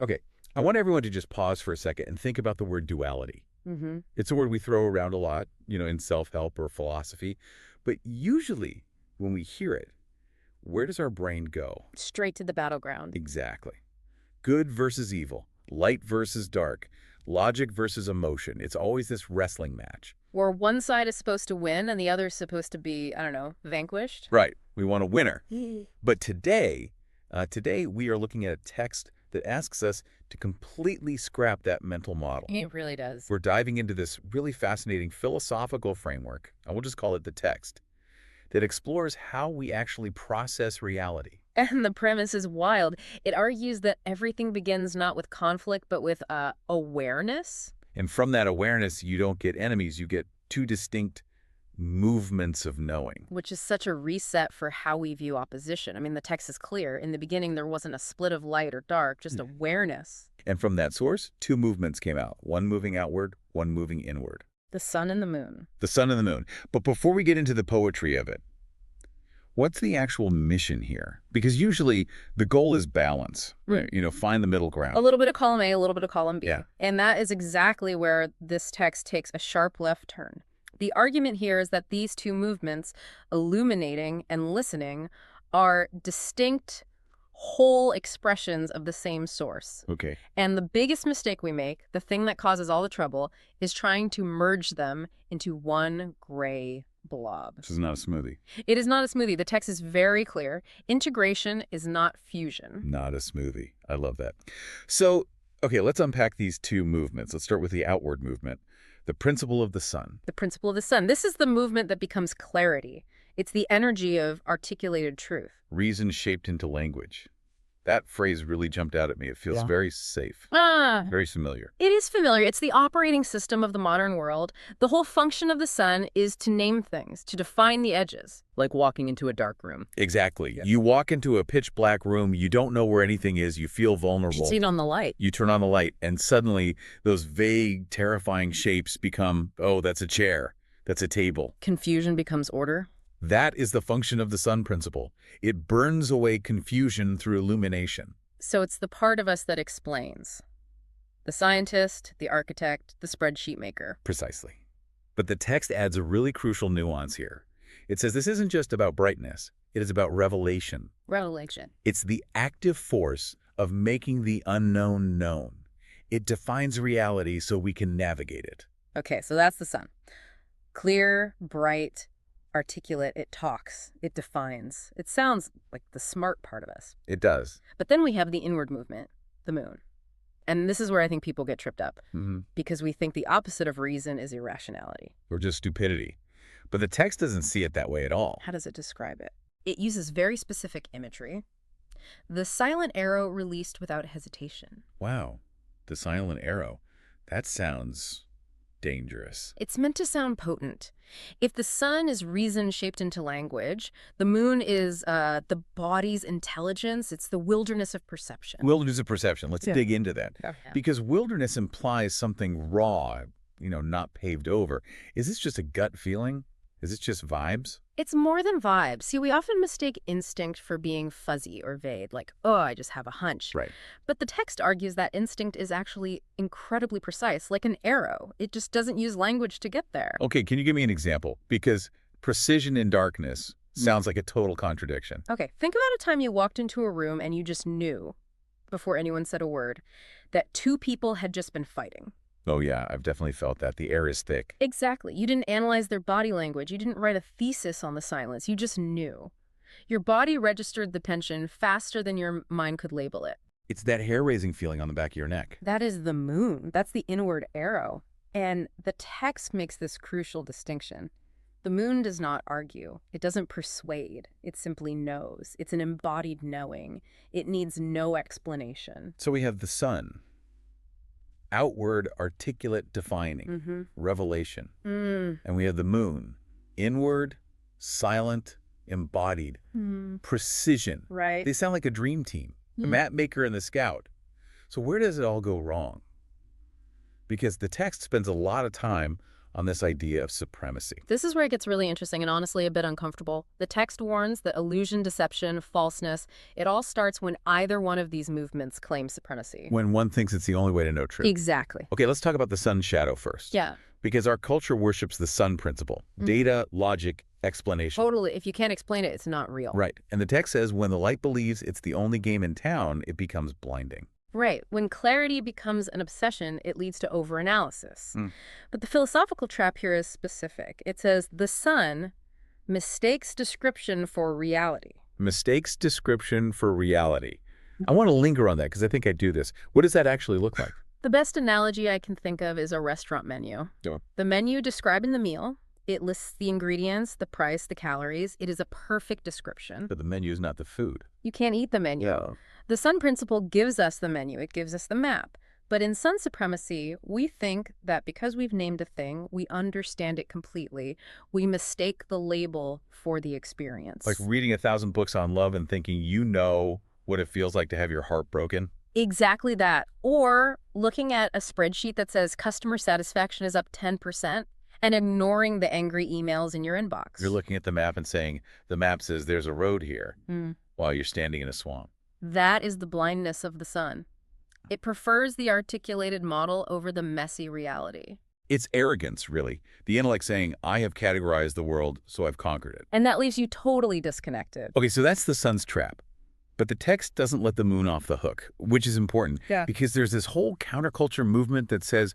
Okay, I want everyone to just pause for a second and think about the word duality. Mm-hmm. It's a word we throw around a lot, in self-help or philosophy. But usually when we hear it, where does our brain go? Straight to the battleground. Exactly. Good versus evil, light versus dark, logic versus emotion. It's always this wrestling match. Where one side is supposed to win and the other is supposed to be, I don't know, vanquished. Right. We want a winner. But today we are looking at a text that asks us to completely scrap that mental model. It really does. We're diving into this really fascinating philosophical framework, I will just call it the text, that explores how we actually process reality. And the premise is wild. It argues that everything begins not with conflict, but with awareness. And from that awareness, you don't get enemies, you get two distinct movements of knowing. Which is such a reset for how we view opposition. I mean, the text is clear. In the beginning, there wasn't a split of light or dark, just awareness. And from that source, two movements came out, one moving outward, one moving inward. The sun and the moon. The sun and the moon. But before we get into the poetry of it, what's the actual mission here? Because usually the goal is balance, right? Find the middle ground. A little bit of column A, a little bit of column B. Yeah. And that is exactly where this text takes a sharp left turn. The argument here is that these two movements, illuminating and listening, are distinct whole expressions of the same source. Okay. And the biggest mistake we make, the thing that causes all the trouble, is trying to merge them into one gray blob. This is not a smoothie. It is not a smoothie. The text is very clear. Integration is not fusion. Not a smoothie. I love that. So, okay, let's unpack these two movements. Let's start with the outward movement, the principle of the sun. The principle of the sun. This is the movement that becomes clarity. It's the energy of articulated truth. Reason shaped into language. That phrase really jumped out at me. It feels very safe, very familiar. It is familiar. It's the operating system of the modern world. The whole function of the sun is to name things, to define the edges. Like walking into a dark room. Exactly. Yeah. You walk into a pitch black room, you don't know where anything is, you feel vulnerable. You turn on the light. You turn on the light, and suddenly those vague, terrifying shapes become, oh, that's a chair, that's a table. Confusion becomes order. That is the function of the sun principle. It burns away confusion through illumination. So it's the part of us that explains. The scientist, the architect, the spreadsheet maker. Precisely. But the text adds a really crucial nuance here. It says this isn't just about brightness. It is about revelation. Revelation. It's the active force of making the unknown known. It defines reality so we can navigate it. Okay, so that's the sun. Clear, bright, articulate. It talks. It defines. It sounds like the smart part of us. It does. But then we have the inward movement, the moon. And this is where I think people get tripped up. Because we think the opposite of reason is irrationality. Or just stupidity. But the text doesn't see it that way at all. How does it describe it? It uses very specific imagery. The silent arrow released without hesitation. Wow. The silent arrow. That sounds dangerous. It's meant to sound potent. If the sun is reason shaped into language, the moon is the body's intelligence. It's the wilderness of perception. Wilderness of perception. Let's dig into that. Yeah. Because wilderness implies something raw, not paved over. Is this just a gut feeling? Is it just vibes? It's more than vibes. See, we often mistake instinct for being fuzzy or vague, like, oh, I just have a hunch. Right. But the text argues that instinct is actually incredibly precise, like an arrow. It just doesn't use language to get there. Okay, can you give me an example? Because precision in darkness sounds like a total contradiction. Okay, think about a time you walked into a room and you just knew, before anyone said a word, that two people had just been fighting. Oh, yeah, I've definitely felt that. The air is thick. Exactly. You didn't analyze their body language. You didn't write a thesis on the silence. You just knew. Your body registered the tension faster than your mind could label it. It's that hair-raising feeling on the back of your neck. That is the moon. That's the inward arrow. And the text makes this crucial distinction. The moon does not argue. It doesn't persuade. It simply knows. It's an embodied knowing. It needs no explanation. So we have the sun. Outward, articulate, defining, revelation. And we have the moon, inward, silent, embodied, precision. Right. They sound like a dream team, the map maker and the scout. So where does it all go wrong? Because the text spends a lot of time on this idea of supremacy. This is where it gets really interesting and honestly a bit uncomfortable. The text warns that illusion, deception, falseness, it all starts when either one of these movements claims supremacy. When one thinks it's the only way to know truth. Exactly. Okay, let's talk about the sun's shadow first. Yeah. Because our culture worships the sun principle. Data, logic, explanation. Totally. If you can't explain it, it's not real. Right. And the text says when the light believes it's the only game in town, it becomes blinding. Right. When clarity becomes an obsession, it leads to overanalysis. But the philosophical trap here is specific. It says the sun mistakes description for reality. Mistakes description for reality. I want to linger on that because I think I do this. What does that actually look like? The best analogy I can think of is a restaurant menu. Yeah. The menu describing the meal, it lists the ingredients, the price, the calories. It is a perfect description. But the menu is not the food. You can't eat the menu. Yeah. The sun principle gives us the menu. It gives us the map. But in sun supremacy, we think that because we've named a thing, we understand it completely. We mistake the label for the experience. Like reading 1,000 books on love and thinking you know what it feels like to have your heart broken. Exactly that. Or looking at a spreadsheet that says customer satisfaction is up 10% and ignoring the angry emails in your inbox. You're looking at the map and saying, the map says there's a road here while you're standing in a swamp. That is the blindness of the sun. It prefers the articulated model over the messy reality. It's arrogance, really. The intellect saying, I have categorized the world, so I've conquered it. And that leaves you totally disconnected. Okay, so that's the sun's trap. But the text doesn't let the moon off the hook, which is important. Yeah. Because there's this whole counterculture movement that says,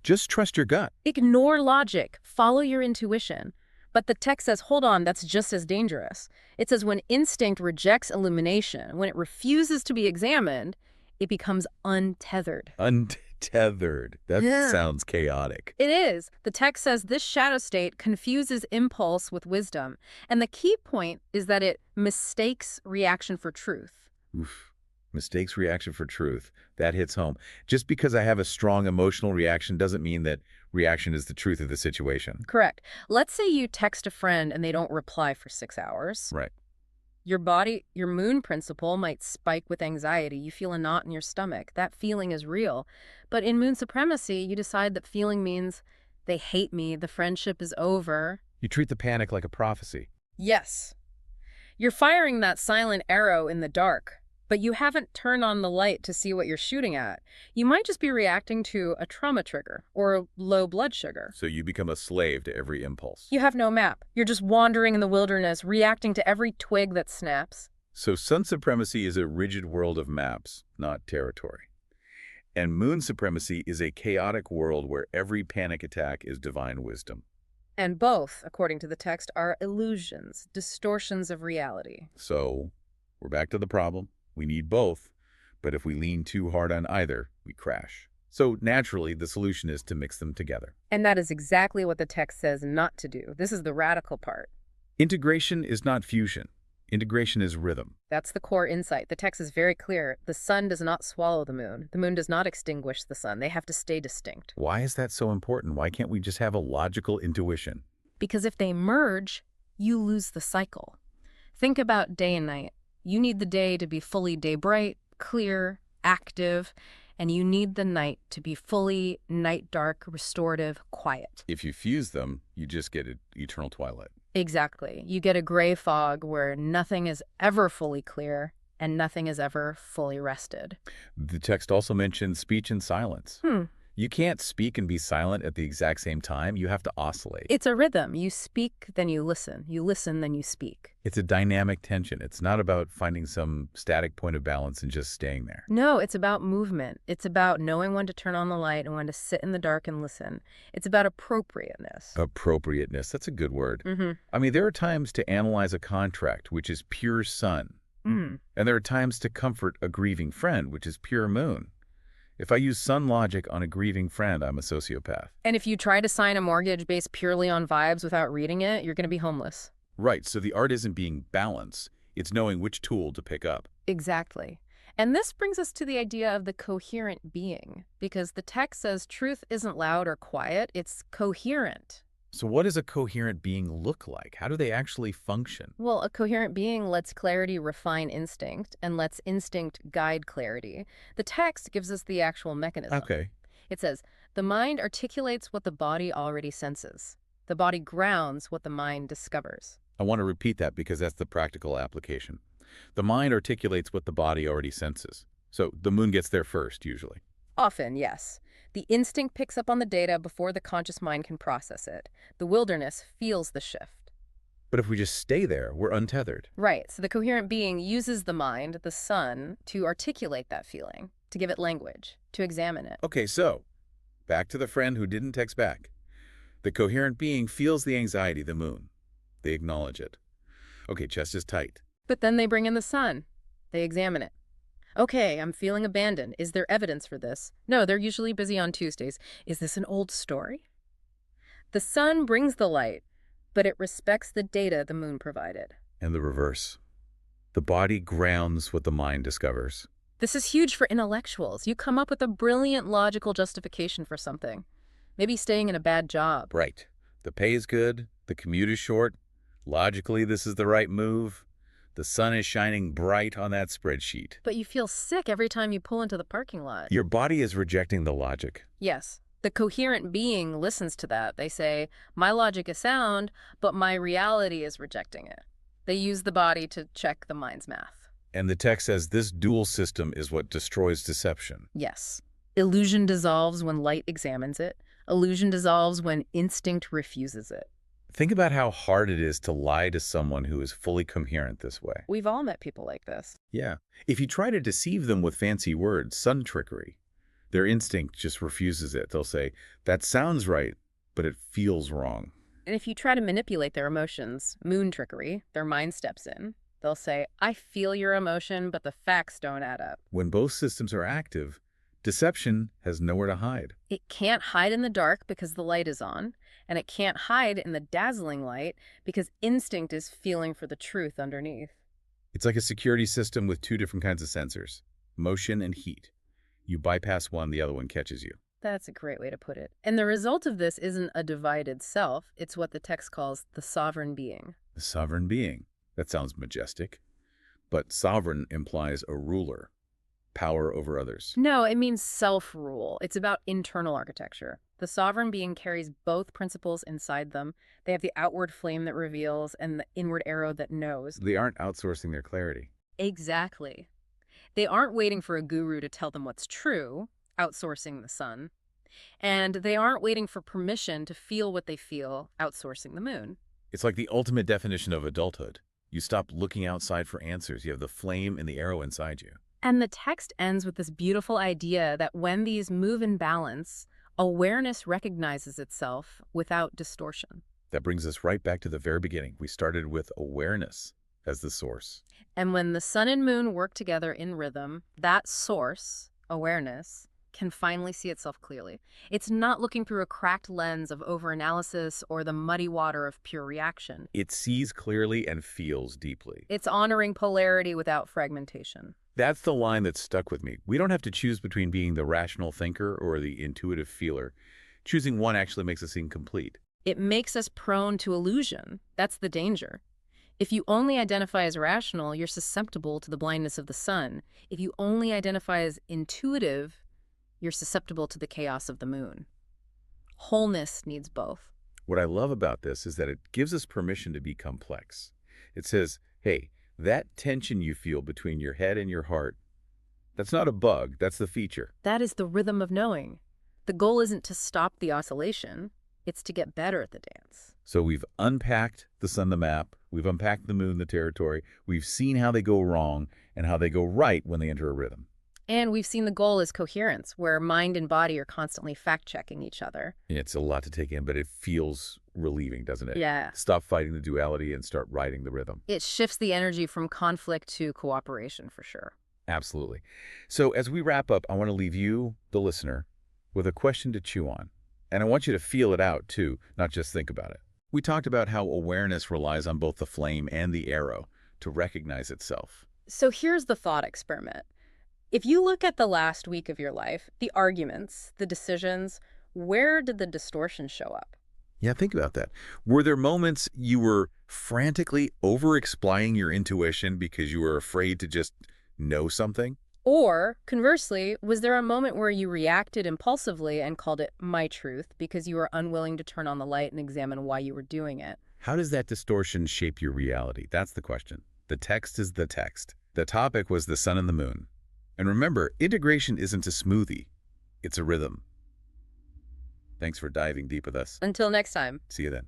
just trust your gut. Ignore logic. Follow your intuition. But the text says, hold on, that's just as dangerous. It says when instinct rejects illumination, when it refuses to be examined, it becomes untethered. Untethered. That sounds chaotic. It is. The text says this shadow state confuses impulse with wisdom. And the key point is that it mistakes reaction for truth. Oof. Mistakes reaction for truth. That hits home. Just because I have a strong emotional reaction doesn't mean that reaction is the truth of the situation. Correct. Let's say you text a friend and they don't reply for 6 hours. Right. Your body, your moon principle might spike with anxiety. You feel a knot in your stomach. That feeling is real. But in moon supremacy, you decide that feeling means they hate me, the friendship is over. You treat the panic like a prophecy. Yes. You're firing that silent arrow in the dark, but you haven't turned on the light to see what you're shooting at. You might just be reacting to a trauma trigger or low blood sugar. So you become a slave to every impulse. You have no map. You're just wandering in the wilderness, reacting to every twig that snaps. So sun supremacy is a rigid world of maps, not territory. And moon supremacy is a chaotic world where every panic attack is divine wisdom. And both, according to the text, are illusions, distortions of reality. So we're back to the problem. We need both, but if we lean too hard on either, we crash. So naturally, the solution is to mix them together. And that is exactly what the text says not to do. This is the radical part. Integration is not fusion. Integration is rhythm. That's the core insight. The text is very clear. The sun does not swallow the moon. The moon does not extinguish the sun. They have to stay distinct. Why is that so important? Why can't we just have a logical intuition? Because if they merge, you lose the cycle. Think about day and night. You need the day to be fully day bright, clear, active, and you need the night to be fully night dark, restorative, quiet. If you fuse them, you just get an eternal twilight. Exactly. You get a gray fog where nothing is ever fully clear and nothing is ever fully rested. The text also mentions speech and silence. You can't speak and be silent at the exact same time. You have to oscillate. It's a rhythm. You speak, then you listen. You listen, then you speak. It's a dynamic tension. It's not about finding some static point of balance and just staying there. No, it's about movement. It's about knowing when to turn on the light and when to sit in the dark and listen. It's about appropriateness. Appropriateness. That's a good word. I mean, there are times to analyze a contract, which is pure sun. And there are times to comfort a grieving friend, which is pure moon. If I use sun logic on a grieving friend, I'm a sociopath. And if you try to sign a mortgage based purely on vibes without reading it, you're going to be homeless. Right, so the art isn't being balanced. It's knowing which tool to pick up. Exactly. And this brings us to the idea of the coherent being, because the text says truth isn't loud or quiet, it's coherent. So what does a coherent being look like? How do they actually function? Well, a coherent being lets clarity refine instinct and lets instinct guide clarity. The text gives us the actual mechanism. Okay. It says, the mind articulates what the body already senses. The body grounds what the mind discovers. I want to repeat that because that's the practical application. The mind articulates what the body already senses. So the moon gets there first, usually. Often, yes. The instinct picks up on the data before the conscious mind can process it. The wilderness feels the shift. But if we just stay there, we're untethered. Right, so the coherent being uses the mind, the sun, to articulate that feeling, to give it language, to examine it. Okay, so back to the friend who didn't text back. The coherent being feels the anxiety, the moon. They acknowledge it. Okay, chest is tight. But then they bring in the sun. They examine it. Okay, I'm feeling abandoned. Is there evidence for this? No, they're usually busy on Tuesdays. Is this an old story? The sun brings the light, but it respects the data the moon provided. And the reverse. The body grounds what the mind discovers. This is huge for intellectuals. You come up with a brilliant logical justification for something. Maybe staying in a bad job. Right. The pay is good. The commute is short. Logically, this is the right move. The sun is shining bright on that spreadsheet. But you feel sick every time you pull into the parking lot. Your body is rejecting the logic. Yes. The coherent being listens to that. They say, my logic is sound, but my reality is rejecting it. They use the body to check the mind's math. And the text says this dual system is what destroys deception. Yes. Illusion dissolves when light examines it. Illusion dissolves when instinct refuses it. Think about how hard it is to lie to someone who is fully coherent this way. We've all met people like this. Yeah. If you try to deceive them with fancy words, sun trickery, their instinct just refuses it. They'll say, that sounds right, but it feels wrong. And if you try to manipulate their emotions, moon trickery, their mind steps in. They'll say, I feel your emotion, but the facts don't add up. When both systems are active, deception has nowhere to hide. It can't hide in the dark because the light is on, and it can't hide in the dazzling light because instinct is feeling for the truth underneath. It's like a security system with two different kinds of sensors, motion and heat. You bypass one, the other one catches you. That's a great way to put it. And the result of this isn't a divided self. It's what the text calls the sovereign being. The sovereign being. That sounds majestic. But sovereign implies a ruler, power over others. No, it means self-rule. It's about internal architecture. The sovereign being carries both principles inside them. They have the outward flame that reveals and the inward arrow that knows. They aren't outsourcing their clarity. Exactly. They aren't waiting for a guru to tell them what's true, outsourcing the sun. And they aren't waiting for permission to feel what they feel, outsourcing the moon. It's like the ultimate definition of adulthood. You stop looking outside for answers. You have the flame and the arrow inside you. And the text ends with this beautiful idea that when these move in balance, awareness recognizes itself without distortion. That brings us right back to the very beginning. We started with awareness as the source. And when the sun and moon work together in rhythm, that source, awareness, can finally see itself clearly. It's not looking through a cracked lens of overanalysis or the muddy water of pure reaction. It sees clearly and feels deeply. It's honoring polarity without fragmentation. That's the line that stuck with me. We don't have to choose between being the rational thinker or the intuitive feeler. Choosing one actually makes us incomplete. It makes us prone to illusion. That's the danger. If you only identify as rational, you're susceptible to the blindness of the sun. If you only identify as intuitive, you're susceptible to the chaos of the moon. Wholeness needs both. What I love about this is that it gives us permission to be complex. It says, hey, that tension you feel between your head and your heart, that's not a bug, that's the feature. That is the rhythm of knowing. The goal isn't to stop the oscillation, it's to get better at the dance. So we've unpacked the sun, the map, we've unpacked the moon, the territory, we've seen how they go wrong and how they go right when they enter a rhythm. And we've seen the goal is coherence, where mind and body are constantly fact-checking each other. It's a lot to take in, but it feels relieving, doesn't it? Yeah. Stop fighting the duality and start riding the rhythm. It shifts the energy from conflict to cooperation, for sure. Absolutely. So as we wrap up, I want to leave you, the listener, with a question to chew on. And I want you to feel it out, too, not just think about it. We talked about how awareness relies on both the flame and the arrow to recognize itself. So here's the thought experiment. If you look at the last week of your life, the arguments, the decisions, where did the distortion show up? Yeah, think about that. Were there moments you were frantically over-explaining your intuition because you were afraid to just know something? Or, conversely, was there a moment where you reacted impulsively and called it my truth because you were unwilling to turn on the light and examine why you were doing it? How does that distortion shape your reality? That's the question. The text is the text. The topic was the sun and the moon. And remember, integration isn't a smoothie. It's a rhythm. Thanks for diving deep with us. Until next time. See you then.